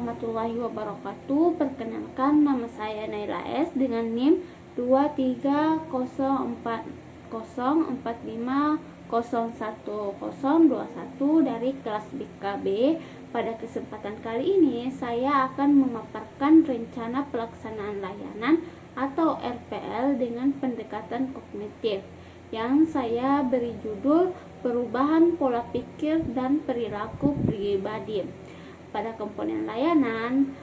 warahmatullahi wabarakatuh. Perkenalkan, nama saya Naila S dengan NIM 2304045011021 dari kelas BKB. Pada kesempatan kali ini saya akan memaparkan rencana pelaksanaan layanan atau RPL dengan pendekatan kognitif yang saya beri judul perubahan pola pikir dan perilaku pribadi. Pada komponen layanan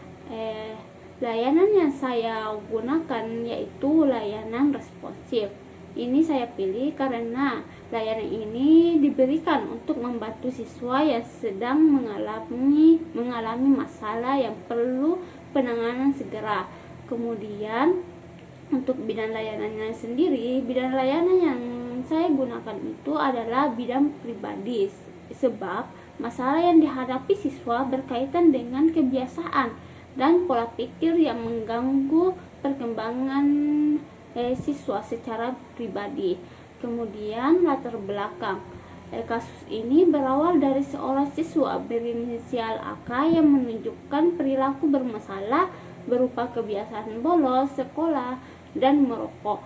yang saya gunakan yaitu layanan responsif. Ini saya pilih karena layanan ini diberikan untuk membantu siswa yang sedang mengalami masalah yang perlu penanganan segera. Kemudian untuk bidang layanannya sendiri, bidang layanan yang saya gunakan itu adalah bidang pribadi, sebab masalah yang dihadapi siswa berkaitan dengan kebiasaan dan pola pikir yang mengganggu perkembangan siswa secara pribadi. Kemudian latar belakang kasus ini berawal dari seorang siswa berinisial AK yang menunjukkan perilaku bermasalah berupa kebiasaan bolos sekolah dan merokok.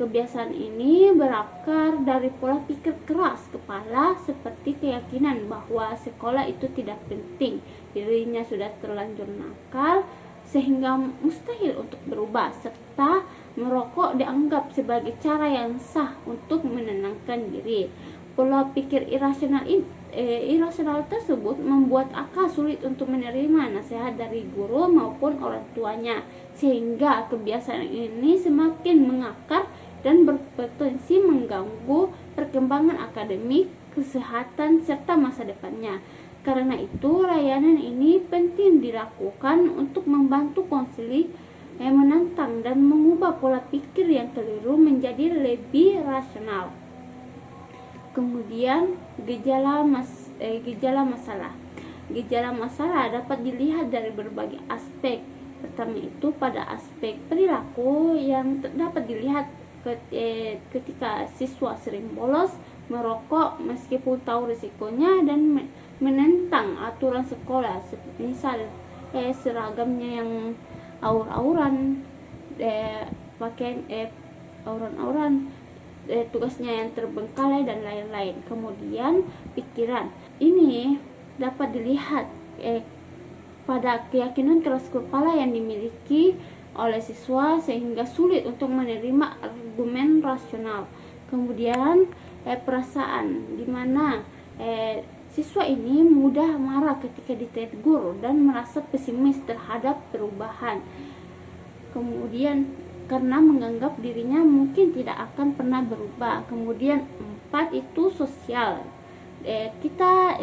Kebiasaan ini berakar dari pola pikir keras kepala seperti keyakinan bahwa sekolah itu tidak penting, dirinya sudah terlanjur nakal sehingga mustahil untuk berubah, serta merokok dianggap sebagai cara yang sah untuk menenangkan diri. Pola pikir irasional tersebut membuat AK sulit untuk menerima nasihat dari guru maupun orang tuanya, sehingga kebiasaan ini semakin mengakar dan berpotensi mengganggu perkembangan akademik, kesehatan, serta masa depannya. Karena itu, layanan ini penting dilakukan untuk membantu konseling menantang dan mengubah pola pikir yang keliru menjadi lebih rasional. Kemudian gejala masalah. Gejala masalah dapat dilihat dari berbagai aspek. Pertama itu pada aspek perilaku yang dapat dilihat ketika siswa sering bolos, merokok meskipun tahu risikonya dan menentang aturan sekolah, misal seragamnya yang aur-auran, pakaian auran-auran, tugasnya yang terbengkalai dan lain-lain. Kemudian pikiran ini dapat dilihat pada keyakinan keras kepala yang dimiliki oleh siswa sehingga sulit untuk menerima argumen rasional. Kemudian perasaan, di mana siswa ini mudah marah ketika ditegur dan merasa pesimis terhadap perubahan. Kemudian karena menganggap dirinya mungkin tidak akan pernah berubah. Kemudian 4 itu sosial.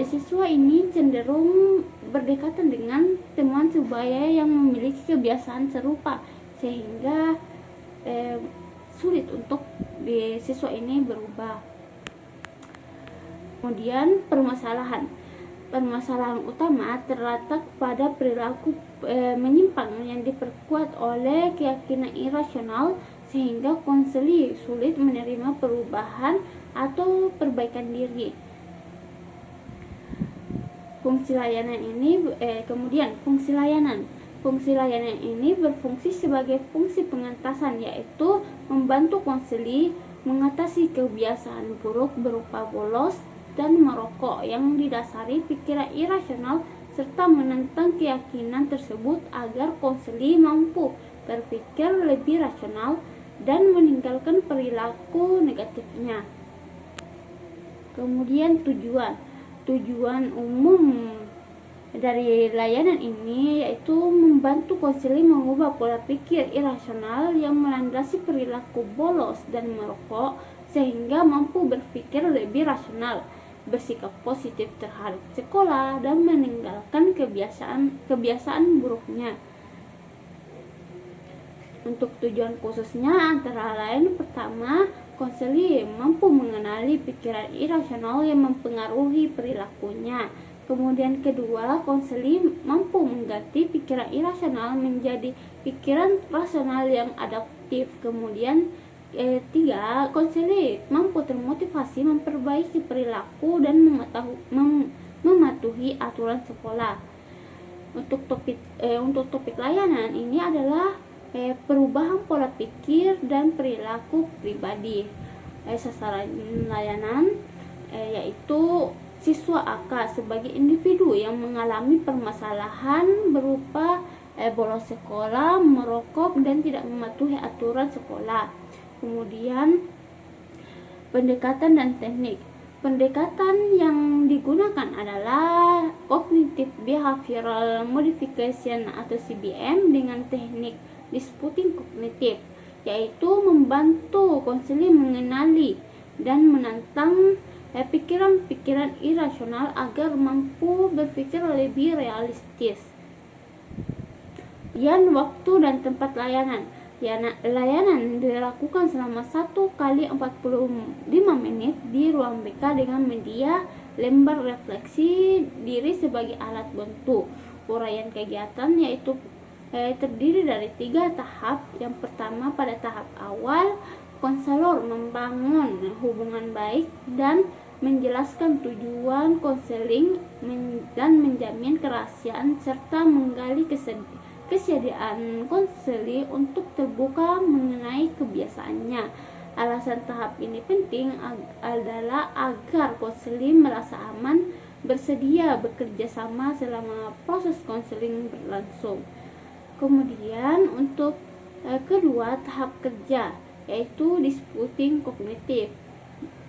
Siswa ini cenderung berdekatan dengan teman sebaya yang memiliki kebiasaan serupa sehingga sulit untuk siswa ini berubah. Kemudian permasalahan utama terletak pada perilaku menyimpang yang diperkuat oleh keyakinan irasional sehingga konseli sulit menerima perubahan atau perbaikan diri. Fungsi layanan ini berfungsi sebagai fungsi pengentasan, yaitu membantu konseli mengatasi kebiasaan buruk berupa bolos dan merokok yang didasari pikiran irasional serta menentang keyakinan tersebut agar konseli mampu berpikir lebih rasional dan meninggalkan perilaku negatifnya. Kemudian tujuan umum dari layanan ini yaitu membantu konseli mengubah pola pikir irasional yang melandasi perilaku bolos dan merokok sehingga mampu berpikir lebih rasional, bersikap positif terhadap sekolah dan meninggalkan kebiasaan buruknya. Untuk tujuan khususnya antara lain, pertama, konseli mampu mengenali pikiran irasional yang mempengaruhi perilakunya. Kemudian kedua, konseli mampu mengganti pikiran irasional menjadi pikiran rasional yang adaptif. Kemudian tiga, konseli mampu termotivasi memperbaiki perilaku dan mematuhi aturan sekolah. Untuk topik layanan ini adalah perubahan pola pikir dan perilaku pribadi. Sasaran layanan yaitu siswa AK sebagai individu yang mengalami permasalahan berupa bolos sekolah, merokok, dan tidak mematuhi aturan sekolah. Kemudian pendekatan dan teknik. Pendekatan yang digunakan adalah Cognitive Behavioral Modification atau CBM dengan teknik disputing kognitif, yaitu membantu konseling mengenali dan menantang pikiran-pikiran irasional agar mampu berpikir lebih realistis. Waktu dan tempat layanan. Layanan dilakukan selama 1 kali 45 menit di ruang BK dengan media lembar refleksi diri sebagai alat bantu. Uraian kegiatan yaitu terdiri dari 3 tahap. Yang pertama, pada tahap awal, konselor membangun hubungan baik dan menjelaskan tujuan konseling dan menjamin kerahasiaan serta menggali kesediaan konseli untuk terbuka mengenai kebiasaannya. Alasan tahap ini penting adalah agar konseli merasa aman, bersedia bekerja sama selama proses konseling berlangsung. Kemudian untuk kedua, tahap kerja yaitu disputing kognitif,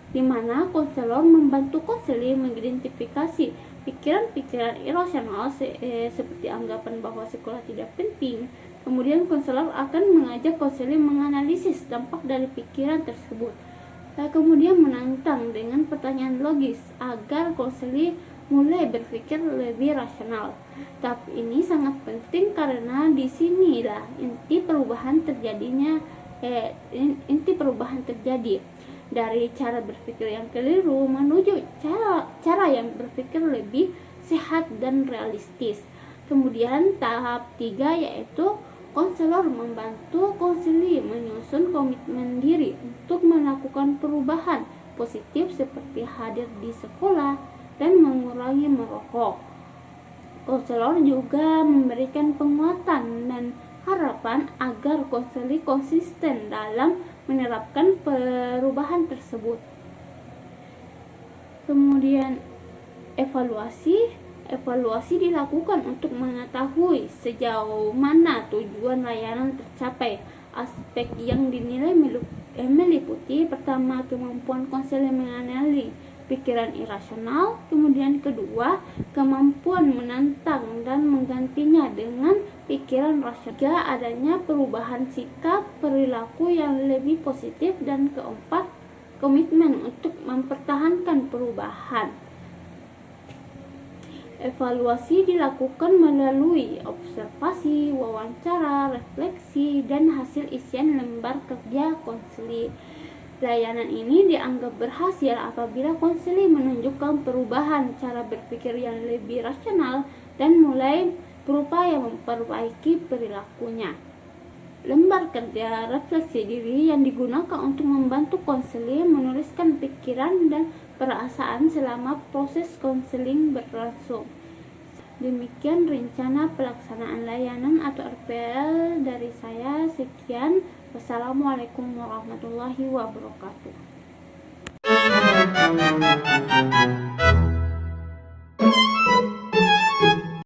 di mana konselor membantu konseli mengidentifikasi pikiran-pikiran irasional seperti anggapan bahwa sekolah tidak penting. Kemudian konselor akan mengajak konseli menganalisis dampak dari pikiran tersebut. Kemudian menantang dengan pertanyaan logis agar konseli mulai berpikir lebih rasional. Tahap ini sangat penting karena di sinilah inti perubahan terjadi dari cara berpikir yang keliru menuju cara yang berpikir lebih sehat dan realistis. Kemudian tahap 3 yaitu konselor membantu konseli menyusun komitmen diri untuk melakukan perubahan positif seperti hadir di sekolah dan mengurangi merokok. Konselor juga memberikan penguatan dan harapan agar konseli konsisten dalam menerapkan perubahan tersebut. Kemudian evaluasi dilakukan untuk mengetahui sejauh mana tujuan layanan tercapai. Aspek yang dinilai meliputi pertama, kemampuan konselor mengenali pikiran irasional, kemudian kedua, kemampuan menantang dan menggantinya dengan pikiran rasional, adanya perubahan sikap perilaku yang lebih positif, dan keempat, komitmen untuk mempertahankan perubahan. Evaluasi dilakukan melalui observasi, wawancara, refleksi, dan hasil isian lembar kerja konseli. Layanan ini dianggap berhasil apabila konseli menunjukkan perubahan cara berpikir yang lebih rasional dan mulai berupaya memperbaiki perilakunya. Lembar kerja refleksi diri yang digunakan untuk membantu konseli menuliskan pikiran dan perasaan selama proses konseling berlangsung. Demikian rencana pelaksanaan layanan atau RPL dari saya. Sekian. Wassalamualaikum warahmatullahi wabarakatuh.